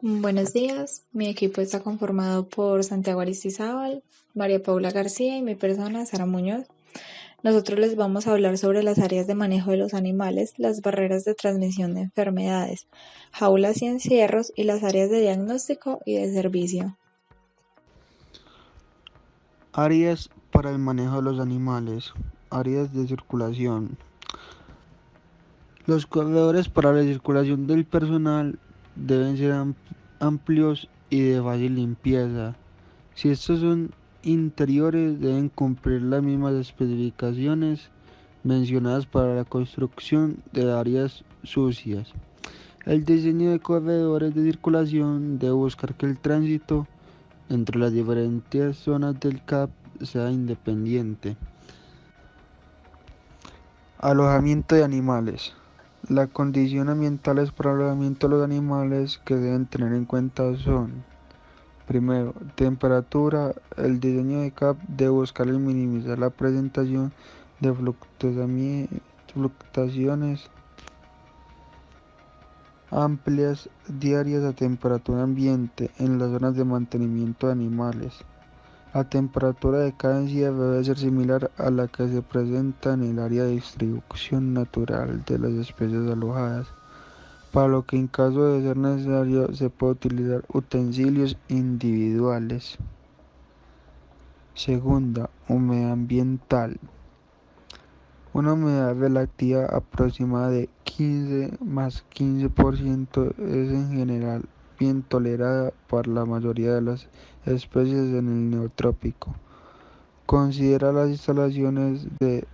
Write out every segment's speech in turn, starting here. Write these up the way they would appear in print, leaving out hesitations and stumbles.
Buenos días, mi equipo está conformado por Santiago Aristizábal, María Paula García y mi persona, Sara Muñoz. Nosotros les vamos a hablar sobre las áreas de manejo de los animales, las barreras de transmisión de enfermedades, jaulas y encierros y las áreas de diagnóstico y de servicio. Áreas para el manejo de los animales. Áreas de circulación. Los corredores para la circulación del personal deben ser amplios y de fácil limpieza. Si estos son interiores, deben cumplir las mismas especificaciones mencionadas para la construcción de áreas sucias. El diseño de corredores de circulación debe buscar que el tránsito entre las diferentes zonas del CAP sea independiente. Alojamiento de animales. Las condiciones ambientales para el alojamiento de los animales que deben tener en cuenta son: primero, temperatura. El diseño de CAP debe buscar y minimizar la presentación de fluctuaciones amplias diarias a temperatura ambiente en las zonas de mantenimiento de animales. La temperatura de cada encierro debe ser similar a la que se presenta en el área de distribución natural de las especies alojadas, para lo que en caso de ser necesario se puede utilizar utensilios individuales. Segunda, humedad ambiental. Una humedad relativa aproximada de 15% es en general bien tolerada por la mayoría de las especies en el neotrópico. Considera las instalaciones de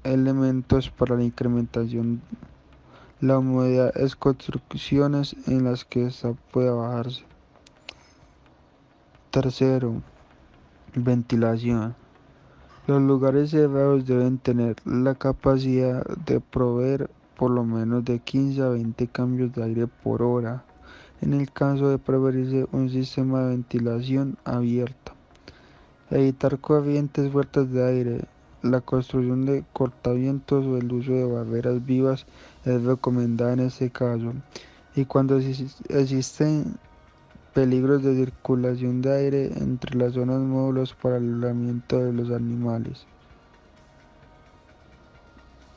elementos para la incrementación. La humedad es construcciones en las que esta puede bajarse. Tercero, ventilación. Los lugares cerrados deben tener la capacidad de proveer por lo menos de 15 a 20 cambios de aire por hora, en el caso de preferirse un sistema de ventilación abierta. Evitar corrientes fuertes de aire. La construcción de cortavientos o el uso de barreras vivas es recomendada en este caso, y cuando existen peligros de circulación de aire entre las zonas módulos para el alojamiento de los animales.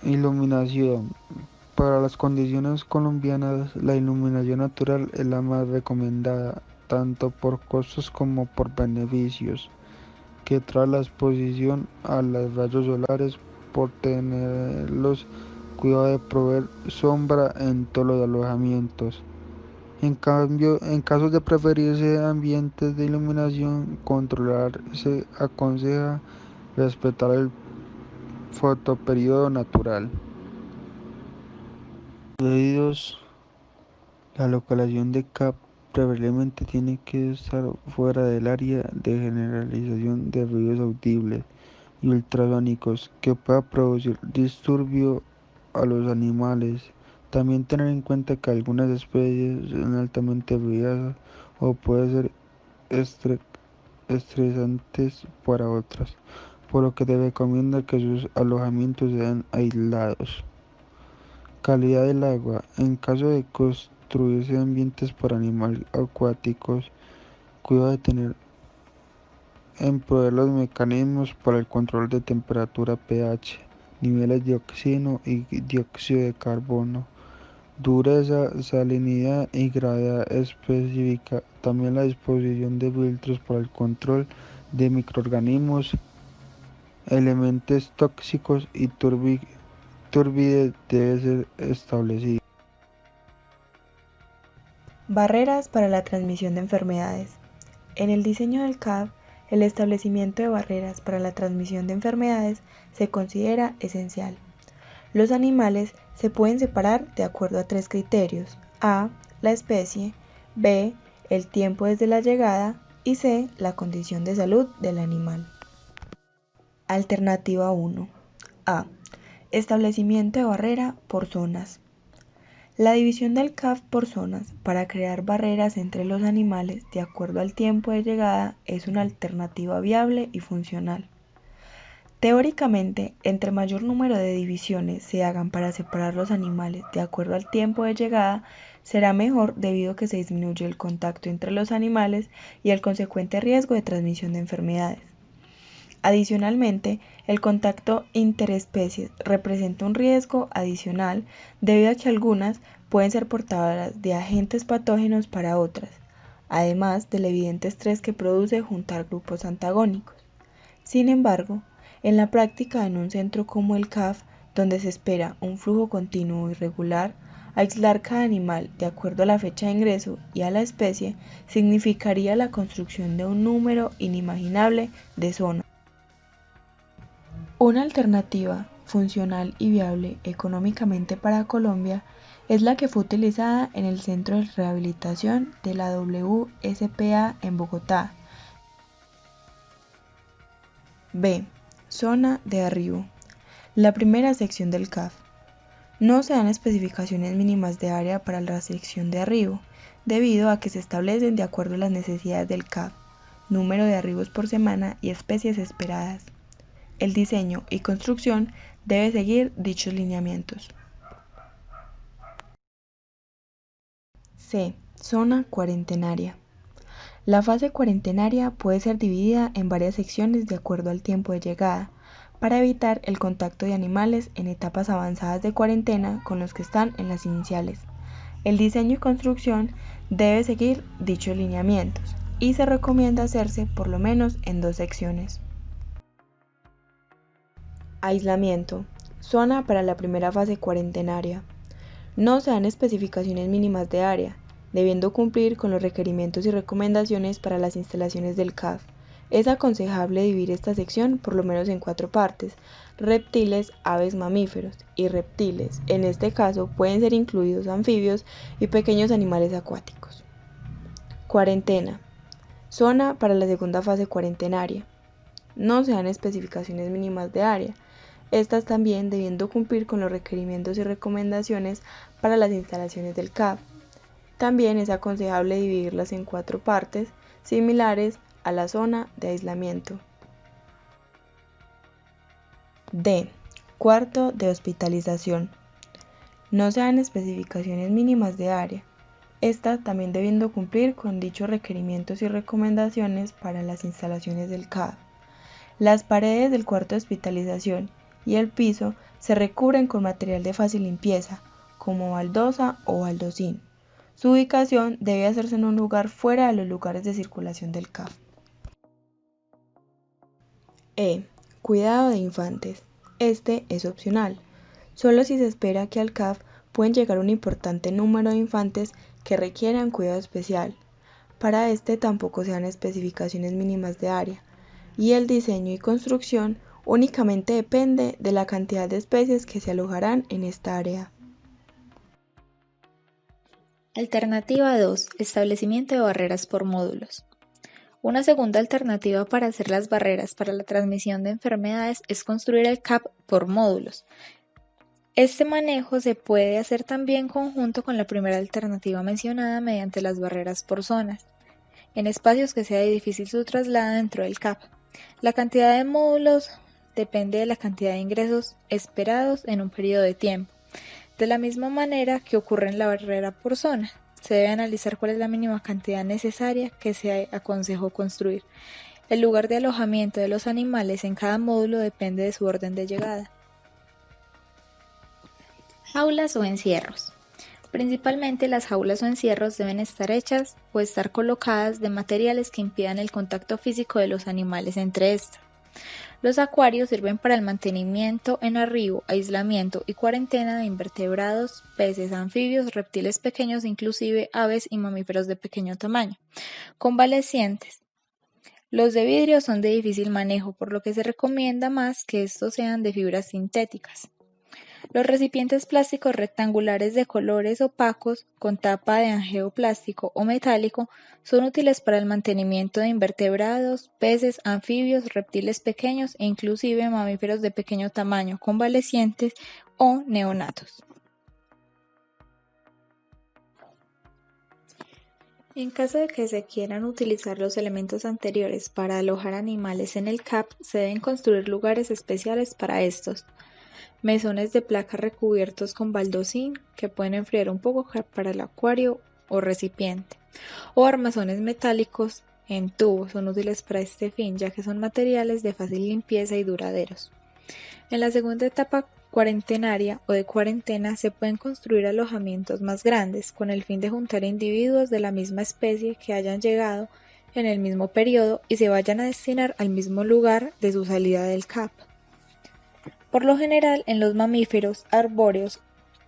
Iluminación. Para las condiciones colombianas, la iluminación natural es la más recomendada, tanto por costos como por beneficios que trae la exposición a los rayos solares, por tener los cuidado de proveer sombra en todos los alojamientos. En cambio, en casos de preferirse ambientes de iluminación controlar, se aconseja respetar el fotoperiodo natural. Debidos la localización de CAP preferiblemente tiene que estar fuera del área de generalización de ruidos audibles y ultrasónicos que pueda producir disturbio a los animales. También tener en cuenta que algunas especies son altamente ruidosas o pueden ser estresantes para otras, por lo que se recomienda que sus alojamientos sean aislados. Calidad del agua. En caso de construirse ambientes para animales acuáticos, cuidado de tener en proveer los mecanismos para el control de temperatura pH, niveles de oxígeno y dióxido de carbono, dureza, salinidad y gravedad específica. También la disposición de filtros para el control de microorganismos, elementos tóxicos y turbidez debe ser establecido. Barreras para la transmisión de enfermedades. En el diseño del CAP, el establecimiento de barreras para la transmisión de enfermedades se considera esencial. Los animales se pueden separar de acuerdo a 3 criterios: A, la especie; B, el tiempo desde la llegada; y C, la condición de salud del animal. Alternativa 1. A. Establecimiento de barrera por zonas. La división del CAF por zonas para crear barreras entre los animales de acuerdo al tiempo de llegada es una alternativa viable y funcional. Teóricamente, entre mayor número de divisiones se hagan para separar los animales de acuerdo al tiempo de llegada, será mejor debido a que se disminuye el contacto entre los animales y el consecuente riesgo de transmisión de enfermedades. Adicionalmente, el contacto interespecies representa un riesgo adicional debido a que algunas pueden ser portadoras de agentes patógenos para otras, además del evidente estrés que produce juntar grupos antagónicos. Sin embargo, en la práctica en un centro como el CAF, donde se espera un flujo continuo y regular, aislar cada animal de acuerdo a la fecha de ingreso y a la especie significaría la construcción de un número inimaginable de zonas. Una alternativa funcional y viable económicamente para Colombia es la que fue utilizada en el Centro de Rehabilitación de la WSPA en Bogotá. B. Zona de arribo. La primera sección del CAF. No se dan especificaciones mínimas de área para la sección de arribo, debido a que se establecen de acuerdo a las necesidades del CAF, número de arribos por semana y especies esperadas. El diseño y construcción debe seguir dichos lineamientos. C. Zona cuarentenaria. La fase cuarentenaria puede ser dividida en varias secciones de acuerdo al tiempo de llegada, para evitar el contacto de animales en etapas avanzadas de cuarentena con los que están en las iniciales. El diseño y construcción debe seguir dichos lineamientos y se recomienda hacerse por lo menos en 2 secciones. Aislamiento. Zona para la primera fase cuarentenaria. No se dan especificaciones mínimas de área, debiendo cumplir con los requerimientos y recomendaciones para las instalaciones del CAF. Es aconsejable dividir esta sección por lo menos en 4 partes: reptiles, aves, mamíferos y reptiles. En este caso pueden ser incluidos anfibios y pequeños animales acuáticos. Cuarentena. Zona para la segunda fase cuarentenaria. No se dan especificaciones mínimas de área, estas también debiendo cumplir con los requerimientos y recomendaciones para las instalaciones del CAF. También es aconsejable dividirlas en 4 partes similares a la zona de aislamiento. D. Cuarto de hospitalización. No se dan especificaciones mínimas de área, estas también debiendo cumplir con dichos requerimientos y recomendaciones para las instalaciones del CAF. Las paredes del cuarto de hospitalización y el piso se recubren con material de fácil limpieza, como baldosa o baldosín. Su ubicación debe hacerse en un lugar fuera de los lugares de circulación del CAF. E. Cuidado de infantes. Este es opcional, solo si se espera que al CAF pueden llegar un importante número de infantes que requieran cuidado especial. Para este tampoco se dan especificaciones mínimas de área, y el diseño y construcción únicamente depende de la cantidad de especies que se alojarán en esta área. Alternativa 2. Establecimiento de barreras por módulos. Una segunda alternativa para hacer las barreras para la transmisión de enfermedades es construir el CAP por módulos. Este manejo se puede hacer también conjunto con la primera alternativa mencionada mediante las barreras por zonas, en espacios que sea difícil su traslado dentro del CAP. La cantidad de módulos depende de la cantidad de ingresos esperados en un periodo de tiempo. De la misma manera que ocurre en la barrera por zona, se debe analizar cuál es la mínima cantidad necesaria que se aconsejó construir. El lugar de alojamiento de los animales en cada módulo depende de su orden de llegada. Jaulas o encierros. Principalmente las jaulas o encierros deben estar hechas o estar colocadas de materiales que impidan el contacto físico de los animales entre estos. Los acuarios sirven para el mantenimiento en arribo, aislamiento y cuarentena de invertebrados, peces, anfibios, reptiles pequeños, inclusive aves y mamíferos de pequeño tamaño. Convalecientes. Los de vidrio son de difícil manejo, por lo que se recomienda más que estos sean de fibras sintéticas. Los recipientes plásticos rectangulares de colores opacos con tapa de angioplástico o metálico son útiles para el mantenimiento de invertebrados, peces, anfibios, reptiles pequeños e inclusive mamíferos de pequeño tamaño, convalecientes o neonatos. En caso de que se quieran utilizar los elementos anteriores para alojar animales en el CAP, se deben construir lugares especiales para estos. mesones de placa recubiertos con baldosín que pueden enfriar un poco para el acuario o recipiente, o armazones metálicos en tubos son útiles para este fin, ya que son materiales de fácil limpieza y duraderos. En la segunda etapa cuarentenaria o de cuarentena se pueden construir alojamientos más grandes con el fin de juntar individuos de la misma especie que hayan llegado en el mismo periodo y se vayan a destinar al mismo lugar de su salida del CAP. Por lo general, en los mamíferos arbóreos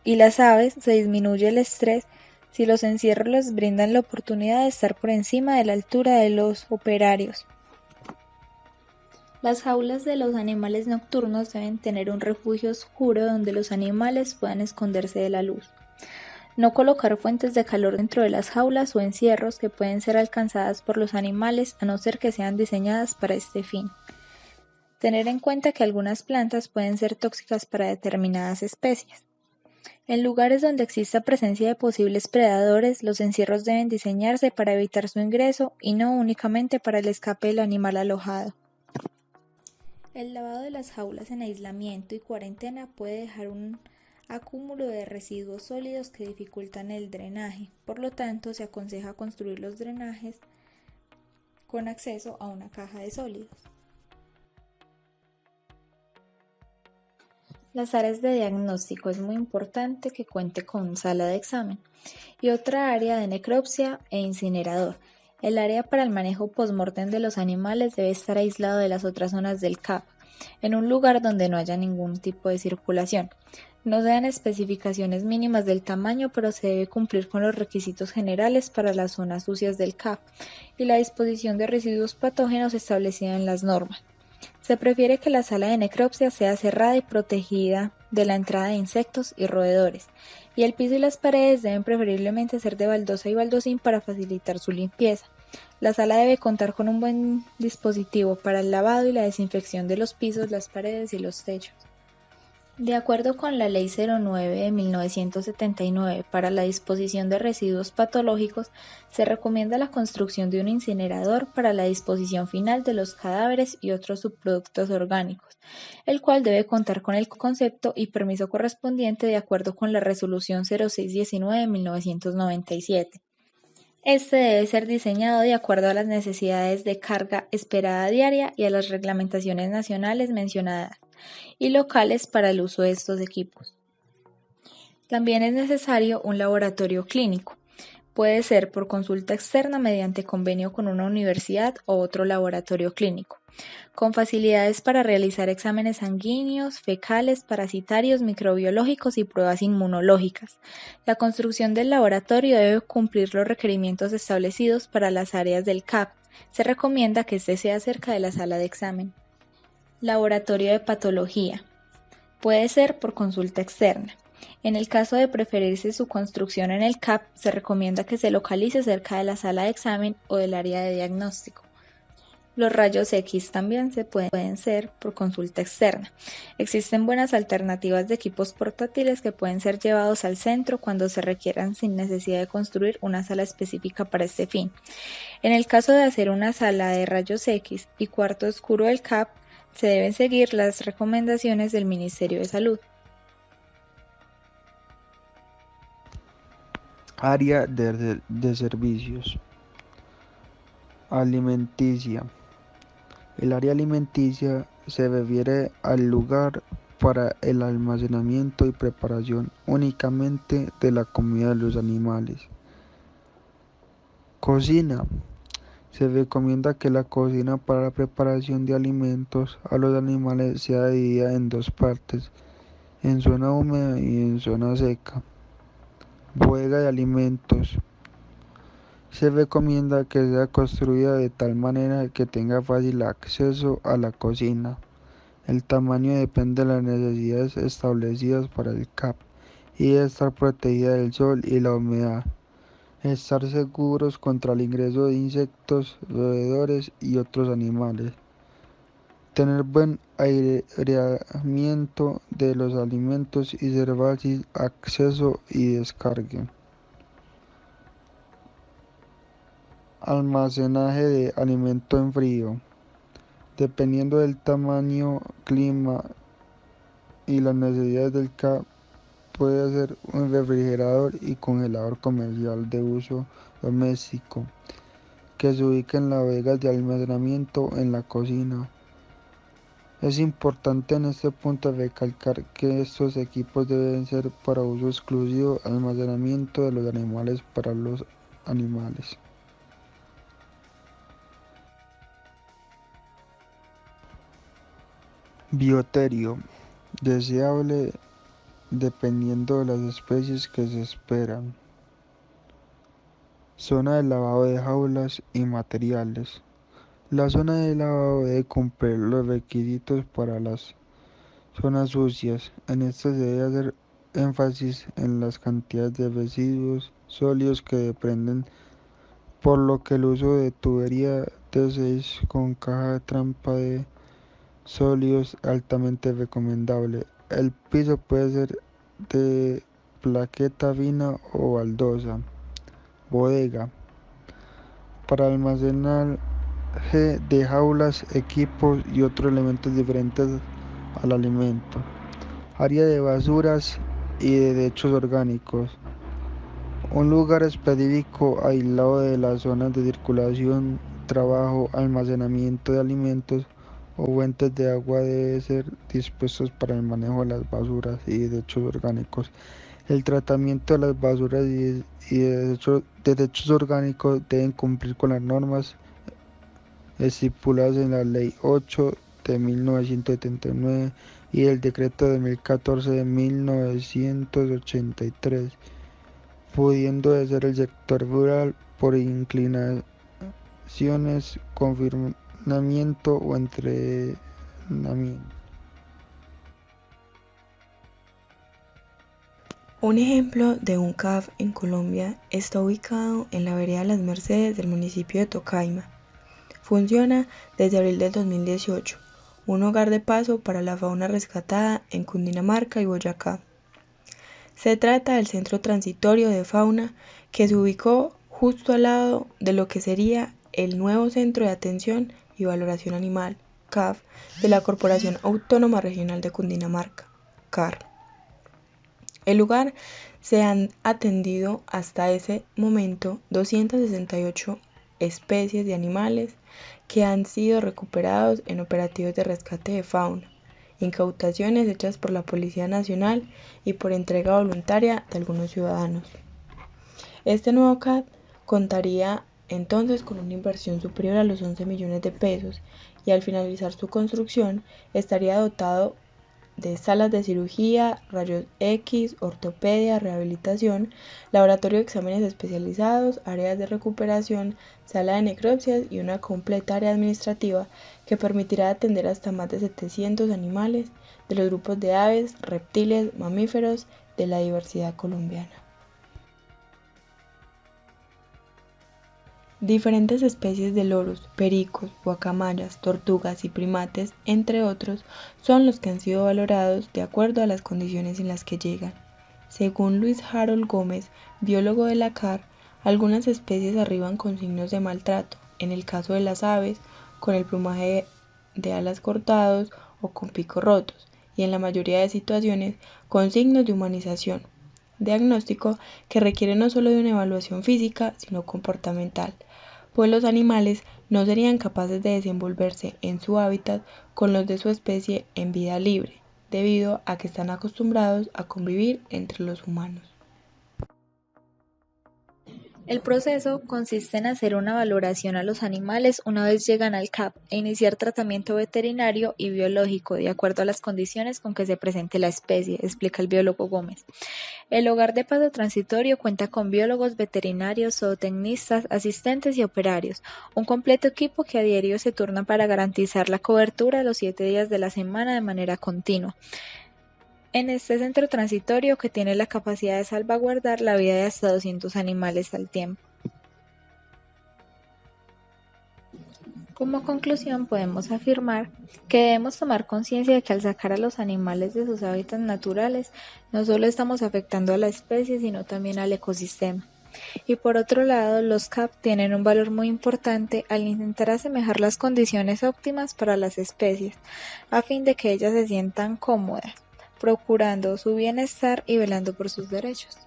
y las aves se disminuye el estrés si los encierros les brindan la oportunidad de estar por encima de la altura de los operarios. Las jaulas de los animales nocturnos deben tener un refugio oscuro donde los animales puedan esconderse de la luz. No colocar fuentes de calor dentro de las jaulas o encierros que pueden ser alcanzadas por los animales a no ser que sean diseñadas para este fin. Tener en cuenta que algunas plantas pueden ser tóxicas para determinadas especies. En lugares donde exista presencia de posibles predadores, los encierros deben diseñarse para evitar su ingreso y no únicamente para el escape del animal alojado. El lavado de las jaulas en aislamiento y cuarentena puede dejar un acúmulo de residuos sólidos que dificultan el drenaje. Por lo tanto, se aconseja construir los drenajes con acceso a una caja de sólidos. Las áreas de diagnóstico es muy importante que cuente con sala de examen y otra área de necropsia e incinerador. El área para el manejo post-mortem de los animales debe estar aislado de las otras zonas del CAP, en un lugar donde no haya ningún tipo de circulación. No se dan especificaciones mínimas del tamaño, pero se debe cumplir con los requisitos generales para las zonas sucias del CAP y la disposición de residuos patógenos establecida en las normas. Se prefiere que la sala de necropsia sea cerrada y protegida de la entrada de insectos y roedores, y el piso y las paredes deben preferiblemente ser de baldosa y baldosín para facilitar su limpieza. La sala debe contar con un buen dispositivo para el lavado y la desinfección de los pisos, las paredes y los techos. De acuerdo con la Ley 09 de 1979 para la disposición de residuos patológicos, se recomienda la construcción de un incinerador para la disposición final de los cadáveres y otros subproductos orgánicos, el cual debe contar con el concepto y permiso correspondiente de acuerdo con la Resolución 0619 de 1997. Este debe ser diseñado de acuerdo a las necesidades de carga esperada diaria y a las reglamentaciones nacionales mencionadas y locales para el uso de estos equipos. También es necesario un laboratorio clínico. Puede ser por consulta externa mediante convenio con una universidad o otro laboratorio clínico, con facilidades para realizar exámenes sanguíneos, fecales, parasitarios, microbiológicos y pruebas inmunológicas. La construcción del laboratorio debe cumplir los requerimientos establecidos para las áreas del CAP. Se recomienda que este sea cerca de la sala de examen. Laboratorio de patología. Puede ser por consulta externa. En el caso de preferirse su construcción en el CAP, se recomienda que se localice cerca de la sala de examen o del área de diagnóstico. Los rayos X también pueden ser por consulta externa. Existen buenas alternativas de equipos portátiles que pueden ser llevados al centro cuando se requieran sin necesidad de construir una sala específica para este fin. En el caso de hacer una sala de rayos X y cuarto oscuro del CAP, se deben seguir las recomendaciones del Ministerio de Salud. Área de servicios. Alimenticia. El área alimenticia se refiere al lugar para el almacenamiento y preparación únicamente de la comida de los animales. Cocina. Se recomienda que la cocina para la preparación de alimentos a los animales sea dividida en dos partes, en zona húmeda y en zona seca. Bodega de alimentos. Se recomienda que sea construida de tal manera que tenga fácil acceso a la cocina. El tamaño depende de las necesidades establecidas para el CAP y debe estar protegida del sol y la humedad. Estar seguros contra el ingreso de insectos, roedores y otros animales. Tener buen aireamiento de los alimentos y ser fácil acceso y descargue. Almacenaje de alimento en frío. Dependiendo del tamaño, clima y las necesidades del CAP puede ser un refrigerador y congelador comercial de uso doméstico que se ubica en las bodegas de almacenamiento en la cocina. Es importante en este punto recalcar que estos equipos deben ser para uso exclusivo, almacenamiento de los animales para los animales. Bioterio, deseable dependiendo de las especies que se esperan. Zona de lavado de jaulas y materiales. La zona de lavado debe cumplir los requisitos para las zonas sucias. En esta se debe hacer énfasis en las cantidades de residuos sólidos que desprenden, por lo que el uso de tubería T6 con caja de trampa de sólidos es altamente recomendable. El piso puede ser de plaqueta fina o baldosa. Bodega. Para almacenar de jaulas, equipos y otros elementos diferentes al alimento. Área de basuras y de desechos orgánicos. Un lugar específico aislado de las zonas de circulación, trabajo, almacenamiento de alimentos o fuentes de agua debe ser dispuestos para el manejo de las basuras y desechos orgánicos. El tratamiento de las basuras y desechos orgánicos deben cumplir con las normas estipuladas en la Ley 8 de 1979 y el Decreto 2014 de 1983, pudiendo ser el sector rural por inclinaciones, confinamiento o entrenamiento. Un ejemplo de un CAF en Colombia está ubicado en la vereda Las Mercedes del municipio de Tocaima. Funciona desde abril del 2018, un hogar de paso para la fauna rescatada en Cundinamarca y Boyacá. Se trata del Centro Transitorio de Fauna que se ubicó justo al lado de lo que sería el nuevo Centro de Atención y Valoración Animal, CAV, de la Corporación Autónoma Regional de Cundinamarca, CAR. El lugar se han atendido hasta ese momento 268 especies de animales que han sido recuperados en operativos de rescate de fauna, incautaciones hechas por la Policía Nacional y por entrega voluntaria de algunos ciudadanos. Este nuevo CAD contaría entonces con una inversión superior a los 11 millones de pesos y al finalizar su construcción estaría dotado de salas de cirugía, rayos X, ortopedia, rehabilitación, laboratorio de exámenes especializados, áreas de recuperación, sala de necropsias y una completa área administrativa que permitirá atender hasta más de 700 animales de los grupos de aves, reptiles, mamíferos de la diversidad colombiana. Diferentes especies de loros, pericos, guacamayas, tortugas y primates, entre otros, son los que han sido valorados de acuerdo a las condiciones en las que llegan. Según Luis Harold Gómez, biólogo de la CAR, algunas especies arriban con signos de maltrato, en el caso de las aves, con el plumaje de alas cortados o con picos rotos, y en la mayoría de situaciones con signos de humanización. Diagnóstico que requiere no solo de una evaluación física, sino comportamental, pues los animales no serían capaces de desenvolverse en su hábitat con los de su especie en vida libre, debido a que están acostumbrados a convivir entre los humanos. El proceso consiste en hacer una valoración a los animales una vez llegan al CAP e iniciar tratamiento veterinario y biológico de acuerdo a las condiciones con que se presente la especie, explica el biólogo Gómez. El hogar de paso transitorio cuenta con biólogos veterinarios, zootecnistas, asistentes y operarios, un completo equipo que a diario se turna para garantizar la cobertura los 7 días de la semana de manera continua. En este centro transitorio que tiene la capacidad de salvaguardar la vida de hasta 200 animales al tiempo. Como conclusión podemos afirmar que debemos tomar conciencia de que al sacar a los animales de sus hábitats naturales, no solo estamos afectando a la especie, sino también al ecosistema. Y por otro lado, los CAP tienen un valor muy importante al intentar asemejar las condiciones óptimas para las especies, a fin de que ellas se sientan cómodas, procurando su bienestar y velando por sus derechos.